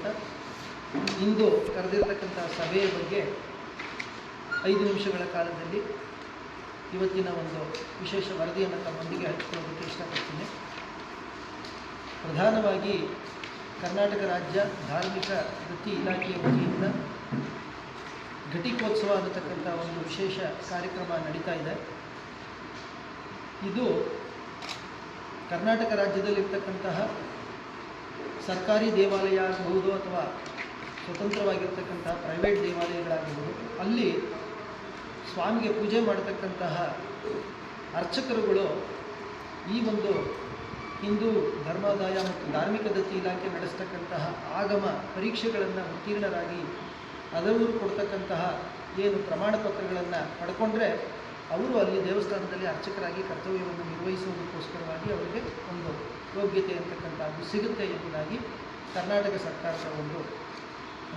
ಹೇಳ್ತಾ ಇಂದು ಕರೆದಿರ್ತಕ್ಕಂಥ ಸಭೆಯ ಬಗ್ಗೆ 5 ನಿಮಿಷಗಳ ಕಾಲದಲ್ಲಿ ಇವತ್ತಿನ ಒಂದು ವಿಶೇಷ ವರದಿಯನ್ನು ತಮ್ಮೊಂದಿಗೆ ಹಂಚಿಕೊಳ್ಳೋದಕ್ಕೆ ಇಷ್ಟಪಡ್ತೀನಿ. ಪ್ರಧಾನವಾಗಿ ಕರ್ನಾಟಕ ರಾಜ್ಯ ಧಾರ್ಮಿಕ ದತ್ತಿ ಇಲಾಖೆಯ ವತಿಯಿಂದ ಘಟಿಕೋತ್ಸವ ಅನ್ನತಕ್ಕಂಥ ಒಂದು ವಿಶೇಷ ಕಾರ್ಯಕ್ರಮ ನಡೀತಾ ಇದೆ. ಇದು ಕರ್ನಾಟಕ ರಾಜ್ಯದಲ್ಲಿರ್ತಕ್ಕಂತಹ ಸರ್ಕಾರಿ ದೇವಾಲಯ ಆಗಬಹುದು ಅಥವಾ ಸ್ವತಂತ್ರವಾಗಿರ್ತಕ್ಕಂತಹ ಪ್ರೈವೇಟ್ ದೇವಾಲಯಗಳಾಗಬಹುದು, ಅಲ್ಲಿ ಸ್ವಾಮಿಗೆ ಪೂಜೆ ಮಾಡತಕ್ಕಂತಹ ಅರ್ಚಕರುಗಳು ಈ ಒಂದು ಹಿಂದೂ ಧರ್ಮಾದಾಯ ಮತ್ತು ಧಾರ್ಮಿಕ ದತ್ತಿ ಇಲಾಖೆ ನಡೆಸ್ತಕ್ಕಂತಹ ಆಗಮ ಪರೀಕ್ಷೆಗಳನ್ನು ಉತ್ತೀರ್ಣರಾಗಿ ಅದರವರು ಕೊಡ್ತಕ್ಕಂತಹ ಏನು ಪ್ರಮಾಣ ಪತ್ರಗಳನ್ನು ಪಡ್ಕೊಂಡ್ರೆ ಅವರು ಅಲ್ಲಿ ದೇವಸ್ಥಾನದಲ್ಲಿ ಅರ್ಚಕರಾಗಿ ಕರ್ತವ್ಯವನ್ನು ನಿರ್ವಹಿಸುವುದಕ್ಕೋಸ್ಕರವಾಗಿ ಅವರಿಗೆ ಒಂದು ಯೋಗ್ಯತೆ ಅಂತಕ್ಕಂಥದ್ದು ಸಿಗುತ್ತೆ ಎಂಬುದಾಗಿ ಕರ್ನಾಟಕ ಸರ್ಕಾರದ ಒಂದು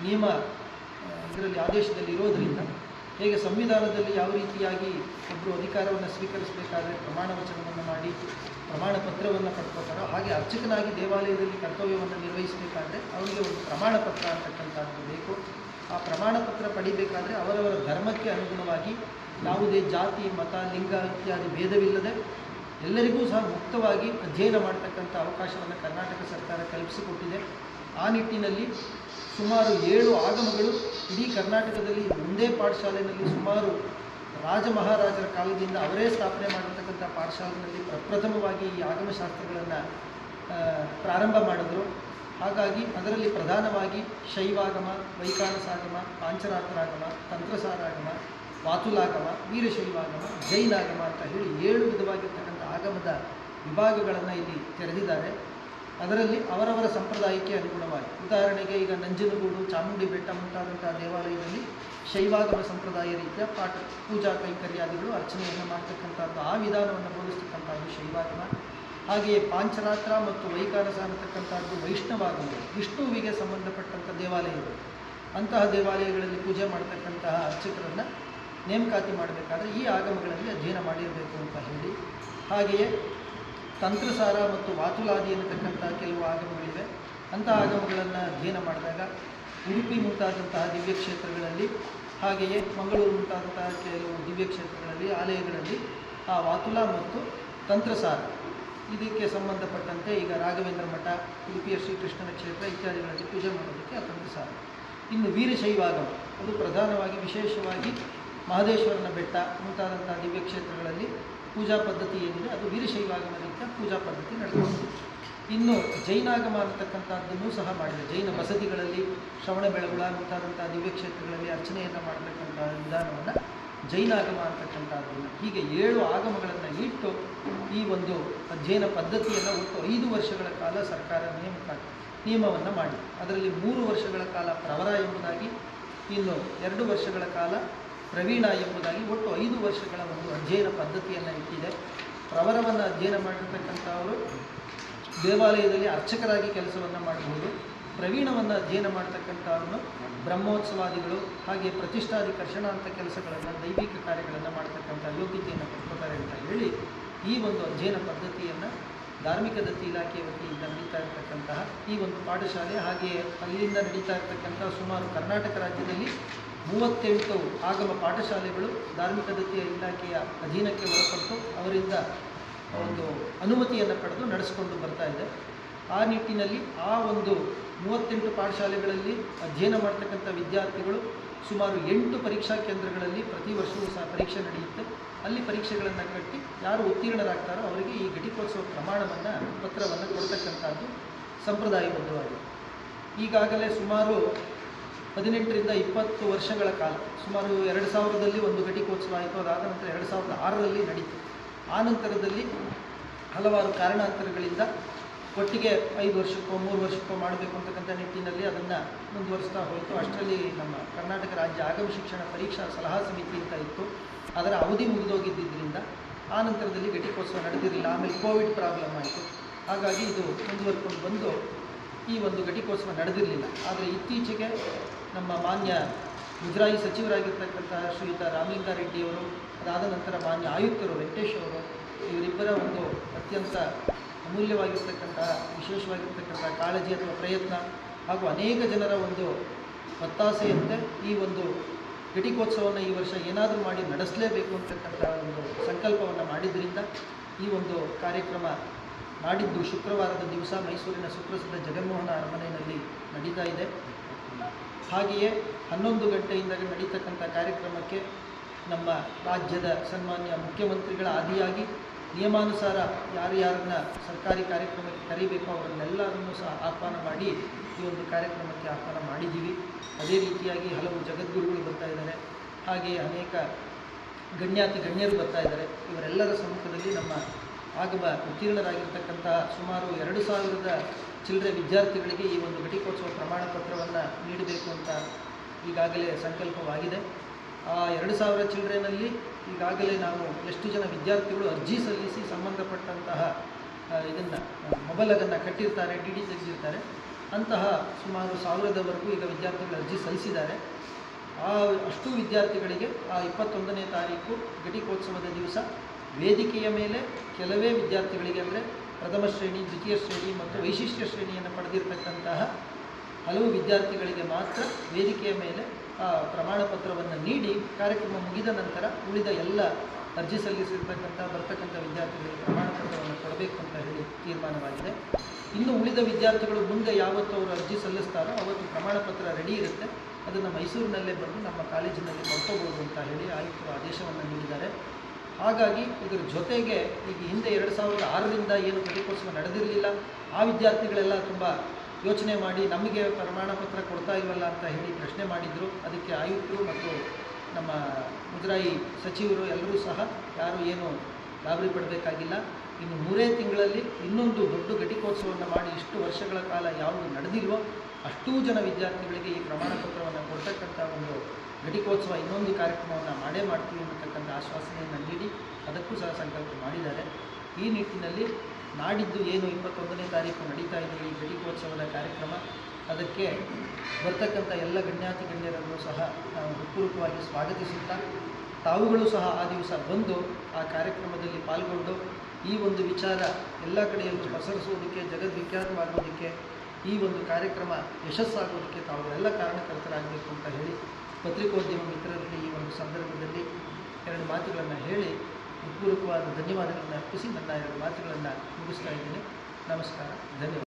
ನಿಯಮ ಇದರಲ್ಲಿ ಆದೇಶದಲ್ಲಿ ಇರೋದರಿಂದ, ಹೇಗೆ ಸಂವಿಧಾನದಲ್ಲಿ ಯಾವ ರೀತಿಯಾಗಿ ಒಬ್ಬರು ಅಧಿಕಾರವನ್ನು ಸ್ವೀಕರಿಸಬೇಕಾದ್ರೆ ಪ್ರಮಾಣ ವಚನವನ್ನು ಮಾಡಿ ಪ್ರಮಾಣ ಪತ್ರವನ್ನು ಪಡ್ಕೋತಾರೋ, ಹಾಗೆ ಅರ್ಚಕನಾಗಿ ದೇವಾಲಯದಲ್ಲಿ ಕರ್ತವ್ಯವನ್ನು ನಿರ್ವಹಿಸಬೇಕಾದ್ರೆ ಅವರಿಗೆ ಒಂದು ಪ್ರಮಾಣ ಪತ್ರ ಅಂತಕ್ಕಂಥದ್ದು ಬೇಕು. ಆ ಪ್ರಮಾಣ ಪತ್ರ ಪಡಿಬೇಕಾದ್ರೆ ಅವರವರ ಧರ್ಮಕ್ಕೆ ಅನುಗುಣವಾಗಿ ಯಾವುದೇ ಜಾತಿ, ಮತ, ಲಿಂಗ ಇತ್ಯಾದಿ ಭೇದವಿಲ್ಲದೆ ಎಲ್ಲರಿಗೂ ಸಹ ಮುಕ್ತವಾಗಿ ಅಧ್ಯಯನ ಮಾಡತಕ್ಕಂಥ ಅವಕಾಶವನ್ನು ಕರ್ನಾಟಕ ಸರ್ಕಾರ ಕಲ್ಪಿಸಿಕೊಟ್ಟಿದೆ. ಆ ನಿಟ್ಟಿನಲ್ಲಿ ಸುಮಾರು 7 ಆಗಮಗಳು ಇಡೀ ಕರ್ನಾಟಕದಲ್ಲಿ ಒಂದೇ ಪಾಠಶಾಲೆಯಲ್ಲಿ ಸುಮಾರು ರಾಜ ಮಹಾರಾಜರ ಕಾಲದಿಂದ ಅವರೇ ಸ್ಥಾಪನೆ ಮಾಡಿರ್ತಕ್ಕಂಥ ಪಾಠಶಾಲೆಯಲ್ಲಿ ಪ್ರಪ್ರಥಮವಾಗಿ ಈ ಆಗಮಶಾಸ್ತ್ರಗಳನ್ನು ಪ್ರಾರಂಭ ಮಾಡಿದ್ರು. ಹಾಗಾಗಿ ಅದರಲ್ಲಿ ಪ್ರಧಾನವಾಗಿ ಶೈವಾಗಮ, ವೈಖಾನಸಾಗಮ, ಪಾಂಚರಾತ್ರಾಗಮ, ತಂತ್ರಸಾರಾಗಮ, ವಾತುಲಾಗಮ, ವೀರಶೈವಾಗಮ, ಜೈನಾಗಮ ಅಂತ ಹೇಳಿ 7 ವಿಧವಾಗಿರ್ತಕ್ಕಂಥ ಆಗಮದ ವಿಭಾಗಗಳನ್ನು ಇಲ್ಲಿ ತೆರೆದಿದ್ದಾರೆ. ಅದರಲ್ಲಿ ಅವರವರ ಸಂಪ್ರದಾಯಕ್ಕೆ ಅನುಗುಣವಾಗಿ, ಉದಾಹರಣೆಗೆ ಈಗ ನಂಜನಗೂಡು, ಚಾಮುಂಡಿ ಬೆಟ್ಟ ಮುಂತಾದಂಥ ದೇವಾಲಯದಲ್ಲಿ ಶೈವಾಗಮ ಸಂಪ್ರದಾಯ ರೀತಿಯ ಪೂಜಾ ಕೈಂಕರ್ಯಾದಿಗಳು ಅರ್ಚನೆಯನ್ನು ಮಾಡ್ತಕ್ಕಂಥದ್ದು, ಆ ವಿಧಾನವನ್ನು ಬೋಧಿಸ್ತಕ್ಕಂಥದ್ದು ಶೈವಾಗಮ. ಹಾಗೆಯೇ ಪಾಂಚರಾತ್ರ ಮತ್ತು ವೈಖಾನಸ ಅನ್ನತಕ್ಕಂಥದ್ದು ವೈಷ್ಣವಾಗಮಗಳು, ವಿಷ್ಣುವಿಗೆ ಸಂಬಂಧಪಟ್ಟಂಥ ದೇವಾಲಯಗಳು. ಅಂತಹ ದೇವಾಲಯಗಳಲ್ಲಿ ಪೂಜೆ ಮಾಡತಕ್ಕಂತಹ ಅರ್ಚಕರನ್ನು ನೇಮಕಾತಿ ಮಾಡಬೇಕಾದ್ರೆ ಈ ಆಗಮಗಳಲ್ಲಿ ಅಧ್ಯಯನ ಮಾಡಿರಬೇಕು ಅಂತ ಹೇಳಿ, ಹಾಗೆಯೇ ತಂತ್ರಸಾರ ಮತ್ತು ವಾತುಲಾದಿ ಅನ್ನತಕ್ಕಂಥ ಕೆಲವು ಆಗಮಗಳಿವೆ. ಅಂತಹ ಆಗಮಗಳನ್ನು ಅಧ್ಯಯನ ಮಾಡಿದಾಗ ಉಡುಪಿ ಮುಂತಾದಂತಹ ದಿವ್ಯಕ್ಷೇತ್ರಗಳಲ್ಲಿ, ಹಾಗೆಯೇ ಮಂಗಳೂರು ಮುಂತಾದಂತಹ ಕೆಲವು ದಿವ್ಯಕ್ಷೇತ್ರಗಳಲ್ಲಿ, ಆಲಯಗಳಲ್ಲಿ ಆ ವಾತುಲ ಮತ್ತು ತಂತ್ರಸಾರ ಇದಕ್ಕೆ ಸಂಬಂಧಪಟ್ಟಂತೆ ಈಗ ರಾಘವೇಂದ್ರ ಮಠ, ಉಡುಪಿಯ ಶ್ರೀಕೃಷ್ಣನ ಕ್ಷೇತ್ರ ಇತ್ಯಾದಿಗಳಲ್ಲಿ ಪೂಜೆ ಮಾಡೋದಕ್ಕೆ ಆ ತಂತ್ರಸಾರ. ಇನ್ನು ವೀರಶೈವಾಗಮ, ಅದು ಪ್ರಧಾನವಾಗಿ ವಿಶೇಷವಾಗಿ ಮಹದೇಶ್ವರನ ಬೆಟ್ಟ ಮುಂತಾದಂಥ ದಿವ್ಯಕ್ಷೇತ್ರಗಳಲ್ಲಿ ಪೂಜಾ ಪದ್ಧತಿ ಏನಿದೆ ಅದು ವೀರಶೈವಾಗಮ ರೀತಿಯ ಪೂಜಾ ಪದ್ಧತಿ ನಡೆದುಕೊಂಡಿದೆ. ಇನ್ನು ಜೈನಾಗಮ ಅಂತಕ್ಕಂಥದ್ದನ್ನು ಸಹ ಮಾಡಿದೆ. ಜೈನ ಬಸದಿಗಳಲ್ಲಿ, ಶ್ರವಣಬೆಳಗೊಳ ಮುಂತಾದಂಥ ದಿವ್ಯಕ್ಷೇತ್ರಗಳಲ್ಲಿ ಅರ್ಚನೆಯನ್ನು ಮಾಡತಕ್ಕಂಥ ವಿಧಾನವನ್ನು ಜೈನಾಗಮ ಅಂತಕ್ಕಂಥದ್ದನ್ನು, ಹೀಗೆ 7 ಆಗಮಗಳನ್ನು ಇಟ್ಟು ಈ ಒಂದು ಅಧ್ಯಯನ ಪದ್ಧತಿಯನ್ನು ಒಟ್ಟು 5 ವರ್ಷಗಳ ಕಾಲ ಸರ್ಕಾರ ನಿಯಮವನ್ನು ಮಾಡಿ, ಅದರಲ್ಲಿ 3 ವರ್ಷಗಳ ಕಾಲ ಪ್ರವರ ಎಂಬುದಾಗಿ, ಇನ್ನು 2 ವರ್ಷಗಳ ಕಾಲ ಪ್ರವೀಣ ಎಂಬುದಾಗಿ ಒಟ್ಟು 5 ವರ್ಷಗಳ ಒಂದು ಅಧ್ಯಯನ ಪದ್ಧತಿಯನ್ನು ಇಟ್ಟಿದೆ. ಪ್ರವರವನ್ನು ಅಧ್ಯಯನ ಮಾಡಿರ್ತಕ್ಕಂಥವರು ದೇವಾಲಯದಲ್ಲಿ ಅರ್ಚಕರಾಗಿ ಕೆಲಸವನ್ನು ಮಾಡಬಹುದು. ಪ್ರವೀಣವನ್ನು ಅಧ್ಯಯನ ಮಾಡ್ತಕ್ಕಂಥವ್ರನ್ನು ಬ್ರಹ್ಮೋತ್ಸವಾದಿಗಳು ಹಾಗೆ ಪ್ರತಿಷ್ಠಾದಿ ಕರ್ಷಣ ಅಂತ ಕೆಲಸಗಳನ್ನು, ದೈವಿಕ ಕಾರ್ಯಗಳನ್ನು ಮಾಡ್ತಕ್ಕಂಥ ಯೋಗ್ಯತೆಯನ್ನು ಪಡ್ಕೋತಾರೆ ಅಂತ ಹೇಳಿ ಈ ಒಂದು ಅಧ್ಯಯನ ಪದ್ಧತಿಯನ್ನು ಧಾರ್ಮಿಕ ದತ್ತಿ ಇಲಾಖೆಯ ವತಿಯಿಂದ ನಡೀತಾ ಇರತಕ್ಕಂತಹ ಈ ಒಂದು ಪಾಠಶಾಲೆ, ಹಾಗೆಯೇ ಅಲ್ಲಿಂದ ನಡೀತಾ ಇರತಕ್ಕಂಥ ಸುಮಾರು ಕರ್ನಾಟಕ ರಾಜ್ಯದಲ್ಲಿ 38 ಆಗಮ ಪಾಠಶಾಲೆಗಳು ಧಾರ್ಮಿಕ ದತ್ತಿ ಇಲಾಖೆಯ ಅಧೀನಕ್ಕೆ ಒಳಪಟ್ಟು ಅವರಿಂದ ಒಂದು ಅನುಮತಿಯನ್ನು ಪಡೆದು ನಡೆಸಿಕೊಂಡು ಬರ್ತಾ ಇದೆ. ಆ ನಿಟ್ಟಿನಲ್ಲಿ ಆ ಒಂದು 38 ಪಾಠಶಾಲೆಗಳಲ್ಲಿ ಅಧ್ಯಯನ ಮಾಡ್ತಕ್ಕಂಥ ವಿದ್ಯಾರ್ಥಿಗಳು ಸುಮಾರು 8 ಪರೀಕ್ಷಾ ಕೇಂದ್ರಗಳಲ್ಲಿ ಪ್ರತಿ ವರ್ಷವೂ ಸಹ ಪರೀಕ್ಷೆ ನಡೆಯುತ್ತೆ. ಅಲ್ಲಿ ಪರೀಕ್ಷೆಗಳನ್ನು ಕಟ್ಟಿ ಯಾರು ಉತ್ತೀರ್ಣರಾಗ್ತಾರೋ ಅವರಿಗೆ ಈ ಘಟಿಕೋತ್ಸವ ಪ್ರಮಾಣವನ್ನು, ಪತ್ರವನ್ನು ಕೊಡ್ತಕ್ಕಂಥದ್ದು ಸಂಪ್ರದಾಯಬದ್ಧವಾಗಿದೆ. ಈಗಾಗಲೇ ಸುಮಾರು 18ರಿಂದ 20 ವರ್ಷಗಳ ಕಾಲ, ಸುಮಾರು 2000ರಲ್ಲಿ ಒಂದು ಘಟಿಕೋತ್ಸವ ಆಯಿತು. ಅದಾದ ನಂತರ 2006ರಲ್ಲಿ ನಡೀತು. ಆ ನಂತರದಲ್ಲಿ ಹಲವಾರು ಕಾರಣಾಂತರಗಳಿಂದ ಒಟ್ಟಿಗೆ 5 ವರ್ಷಕ್ಕೋ 3 ವರ್ಷಕ್ಕೋ ಮಾಡಬೇಕು ಅಂತಕ್ಕಂಥ ನಿಟ್ಟಿನಲ್ಲಿ ಅದನ್ನು ಮುಂದುವರಿಸ್ತಾ ಹೋಯಿತು. ಅಷ್ಟರಲ್ಲಿ ನಮ್ಮ ಕರ್ನಾಟಕ ರಾಜ್ಯ ಆಗಮ ಶಿಕ್ಷಣ ಪರೀಕ್ಷಾ ಸಲಹಾ ಸಮಿತಿ ಅಂತ ಇತ್ತು, ಅದರ ಅವಧಿ ಮುಗಿದೋಗಿದ್ದರಿಂದ ಆ ನಂತರದಲ್ಲಿ ಘಟಿಕೋತ್ಸವ ನಡೆದಿರಲಿಲ್ಲ. ಆಮೇಲೆ ಕೋವಿಡ್ ಪ್ರಾಬ್ಲಮ್ ಆಯಿತು, ಹಾಗಾಗಿ ಇದು ಮುಂದುವರ್ಕೊಂಡು ಬಂದು ಈ ಒಂದು ಘಟಿಕೋತ್ಸವ ನಡೆದಿರಲಿಲ್ಲ. ಆದರೆ ಇತ್ತೀಚೆಗೆ ನಮ್ಮ ಮಾನ್ಯ ಮುಜರಾಯಿ ಸಚಿವರಾಗಿರ್ತಕ್ಕಂಥ ಶ್ರೀಯುತ ರಾಮಲಿಂಗಾರೆಡ್ಡಿಯವರು, ಅದಾದ ನಂತರ ಮಾನ್ಯ ಆಯುಕ್ತರು ವೆಂಕಟೇಶ್ ಅವರು, ಇವರಿಬ್ಬರ ಒಂದು ಅತ್ಯಂತ ಅಮೂಲ್ಯವಾಗಿರ್ತಕ್ಕಂಥ ವಿಶೇಷವಾಗಿರ್ತಕ್ಕಂಥ ಕಾಳಜಿ ಅಥವಾ ಪ್ರಯತ್ನ, ಹಾಗೂ ಅನೇಕ ಜನರ ಒಂದು ಒತ್ತಾಸೆಯಂತೆ ಈ ಒಂದು ಘಟಿಕೋತ್ಸವವನ್ನು ಈ ವರ್ಷ ಏನಾದರೂ ಮಾಡಿ ನಡೆಸಲೇಬೇಕು ಅಂತಕ್ಕಂಥ ಒಂದು ಸಂಕಲ್ಪವನ್ನು ಮಾಡಿದ್ರಿಂದ ಈ ಒಂದು ಕಾರ್ಯಕ್ರಮ ನಾಡಿದ್ದು ಶುಕ್ರವಾರದ ದಿವಸ ಮೈಸೂರಿನ ಸುಪ್ರಸಿದ್ಧ ಜಗನ್ಮೋಹನ ಅರಮನೆಯಲ್ಲಿ ನಡೀತಾ ಇದೆ. ಹಾಗೆಯೇ 11 ಗಂಟೆಯಿಂದ ನಡೀತಕ್ಕಂಥ ಕಾರ್ಯಕ್ರಮಕ್ಕೆ ನಮ್ಮ ರಾಜ್ಯದ ಸನ್ಮಾನ್ಯ ಮುಖ್ಯಮಂತ್ರಿಗಳ ಆದಿಯಾಗಿ ನಿಯಮಾನುಸಾರ ಯಾರ್ಯಾರನ್ನ ಸರ್ಕಾರಿ ಕಾರ್ಯಕ್ರಮಕ್ಕೆ ಕರೀಬೇಕು ಅವರನ್ನೆಲ್ಲರನ್ನೂ ಸಹ ಆಹ್ವಾನ ಮಾಡಿ ಈ ಒಂದು ಕಾರ್ಯಕ್ರಮಕ್ಕೆ ಆಹ್ವಾನ ಮಾಡಿದ್ದೀವಿ. ಅದೇ ರೀತಿಯಾಗಿ ಹಲವು ಜಗದ್ಗುರುಗಳು ಬರ್ತಾ ಇದ್ದಾರೆ, ಹಾಗೆಯೇ ಅನೇಕ ಗಣ್ಯರು ಬರ್ತಾ ಇದ್ದಾರೆ. ಇವರೆಲ್ಲರ ಸಮ್ಮುಖದಲ್ಲಿ ನಮ್ಮ ಆಗಮ ಉತ್ತೀರ್ಣರಾಗಿರ್ತಕ್ಕಂತಹ ಸುಮಾರು 2000 ಚಿಲ್ಲರೆ ವಿದ್ಯಾರ್ಥಿಗಳಿಗೆ ಈ ಒಂದು ಘಟಿಕೋತ್ಸವ ಪ್ರಮಾಣ ಪತ್ರವನ್ನು ನೀಡಬೇಕು ಅಂತ ಈಗಾಗಲೇ ಸಂಕಲ್ಪವಾಗಿದೆ. ಆ 2000 ಚಿಲ್ಲರೆನಲ್ಲಿ ಈಗಾಗಲೇ ನಾವು ಎಷ್ಟು ಜನ ವಿದ್ಯಾರ್ಥಿಗಳು ಅರ್ಜಿ ಸಲ್ಲಿಸಿ ಸಂಬಂಧಪಟ್ಟಂತಹ ಇದನ್ನು ಮೊಬೈಲನ್ನು ಕಟ್ಟಿರ್ತಾರೆ, ಡಿ ಡಿ ತೆಗೆದಿರ್ತಾರೆ, ಅಂತಹ ಸುಮಾರು 1000ವರೆಗೂ ಈಗ ವಿದ್ಯಾರ್ಥಿಗಳು ಅರ್ಜಿ ಸಲ್ಲಿಸಿದ್ದಾರೆ. ಅಷ್ಟು ವಿದ್ಯಾರ್ಥಿಗಳಿಗೆ ಆ 21ನೇ ತಾರೀಕು ಘಟಿಕೋತ್ಸವದ ದಿವಸ ವೇದಿಕೆಯ ಮೇಲೆ ಕೆಲವೇ ವಿದ್ಯಾರ್ಥಿಗಳಿಗೆ ಅಂದರೆ ಪ್ರಥಮ ಶ್ರೇಣಿ, ದ್ವಿತೀಯ ಶ್ರೇಣಿ ಮತ್ತು ವೈಶಿಷ್ಟ್ಯ ಶ್ರೇಣಿಯನ್ನು ಪಡೆದಿರತಕ್ಕಂತಹ ಹಲವು ವಿದ್ಯಾರ್ಥಿಗಳಿಗೆ ಮಾತ್ರ ವೇದಿಕೆಯ ಮೇಲೆ ಆ ಪ್ರಮಾಣ ಪತ್ರವನ್ನು ನೀಡಿ ಕಾರ್ಯಕ್ರಮ ಮುಗಿದ ನಂತರ ಉಳಿದ ಎಲ್ಲ ಅರ್ಜಿ ಸಲ್ಲಿಸಿರ್ತಕ್ಕಂಥ ಬರ್ತಕ್ಕಂಥ ವಿದ್ಯಾರ್ಥಿಗಳಿಗೆ ಪ್ರಮಾಣ ಪತ್ರವನ್ನು ಕೊಡಬೇಕು ಅಂತ ಹೇಳಿ ತೀರ್ಮಾನವಾಗಿದೆ. ಇನ್ನು ಉಳಿದ ವಿದ್ಯಾರ್ಥಿಗಳು ಮುಂದೆ ಯಾವತ್ತು ಅವರು ಅರ್ಜಿ ಸಲ್ಲಿಸ್ತಾರೋ ಅವತ್ತು ಪ್ರಮಾಣ ಪತ್ರ ರೆಡಿ ಇರುತ್ತೆ, ಅದನ್ನು ಮೈಸೂರಿನಲ್ಲೇ ಬಂದು ನಮ್ಮ ಕಾಲೇಜಿನಲ್ಲಿ ಪಡ್ಕೋಬೋದು ಅಂತ ಹೇಳಿ ಆಯುಕ್ತರು ಆದೇಶವನ್ನು ನೀಡಿದ್ದಾರೆ. ಹಾಗಾಗಿ ಇದರ ಜೊತೆಗೆ ಈಗ ಹಿಂದೆ 2006ರಿಂದ ಏನು ಘಟಿಕೋತ್ಸವ ನಡೆದಿರಲಿಲ್ಲ, ಆ ವಿದ್ಯಾರ್ಥಿಗಳೆಲ್ಲ ತುಂಬ ಯೋಚನೆ ಮಾಡಿ ನಮಗೆ ಪ್ರಮಾಣ ಪತ್ರ ಕೊಡ್ತಾ ಇಲ್ವಲ್ಲ ಅಂತ ಹೇಳಿ ಪ್ರಶ್ನೆ ಮಾಡಿದರು. ಅದಕ್ಕೆ ಆಯುಕ್ತರು ಮತ್ತು ನಮ್ಮ ಮುಜರಾಯಿ ಸಚಿವರು ಎಲ್ಲರೂ ಸಹ ಯಾರು ಏನು ಗಾಬರಿ ಪಡಬೇಕಾಗಿಲ್ಲ. ಇನ್ನು 3 ತಿಂಗಳಲ್ಲಿ ಇನ್ನೊಂದು ದೊಡ್ಡ ಘಟಿಕೋತ್ಸವವನ್ನು ಮಾಡಿ ಇಷ್ಟು ವರ್ಷಗಳ ಕಾಲ ಯಾವುದು ನಡೆದಿಲ್ವೋ ಅಷ್ಟೂ ಜನ ವಿದ್ಯಾರ್ಥಿಗಳಿಗೆ ಈ ಪ್ರಮಾಣ ಪತ್ರವನ್ನು ಕೊಡ್ತಕ್ಕಂಥ ಒಂದು ಘಟಿಕೋತ್ಸವ ಇನ್ನೊಂದು ಕಾರ್ಯಕ್ರಮವನ್ನು ಮಾಡೇ ಮಾಡ್ತೀವಿ ಅನ್ನತಕ್ಕಂಥ ಆಶ್ವಾಸನೆಯನ್ನು ನೀಡಿ ಅದಕ್ಕೂ ಸಹ ಸಂಕಲ್ಪ ಮಾಡಿದ್ದಾರೆ. ಈ ನಿಟ್ಟಿನಲ್ಲಿ ನಾಡಿದ್ದು ಏನು 21ನೇ ತಾರೀಕು ನಡೀತಾ ಇದೆ ಈ ಘಟಿಕೋತ್ಸವದ ಕಾರ್ಯಕ್ರಮ, ಅದಕ್ಕೆ ಬರ್ತಕ್ಕಂಥ ಎಲ್ಲ ಗಣ್ಯರನ್ನು ಸಹ ನಾವು ಹೃತ್ಪೂರ್ವಕವಾಗಿ ಸ್ವಾಗತಿಸುತ್ತಾ ತಾವುಗಳು ಸಹ ಆ ದಿವಸ ಬಂದು ಆ ಕಾರ್ಯಕ್ರಮದಲ್ಲಿ ಪಾಲ್ಗೊಂಡು ಈ ಒಂದು ವಿಚಾರ ಎಲ್ಲ ಕಡೆಯಲ್ಲೂ ಪಸರಿಸುವುದಕ್ಕೆ, ಜಗದ್ವಿಖ್ಯಾತವಾಗೋದಕ್ಕೆ, ಈ ಒಂದು ಕಾರ್ಯಕ್ರಮ ಯಶಸ್ಸಾಗೋದಕ್ಕೆ ತಾವುಗಳೆಲ್ಲ ಕಾರಣಕರ್ತರಾಗಬೇಕು ಅಂತ ಹೇಳಿ ಪತ್ರಿಕೋದ್ಯಮ ಮಿತ್ರರಲ್ಲಿ ಈ ಒಂದು ಸಂದರ್ಭದಲ್ಲಿ 2 ಮಾತುಗಳನ್ನು ಹೇಳಿ ಹೃತ್ಪೂರ್ವಕವಾದ ಧನ್ಯವಾದಗಳನ್ನು ಅರ್ಪಿಸಿ ನನ್ನ 2 ಮಾತುಗಳನ್ನು ಮುಗಿಸ್ತಾ ಇದ್ದೀನಿ. ನಮಸ್ಕಾರ, ಧನ್ಯವಾದ.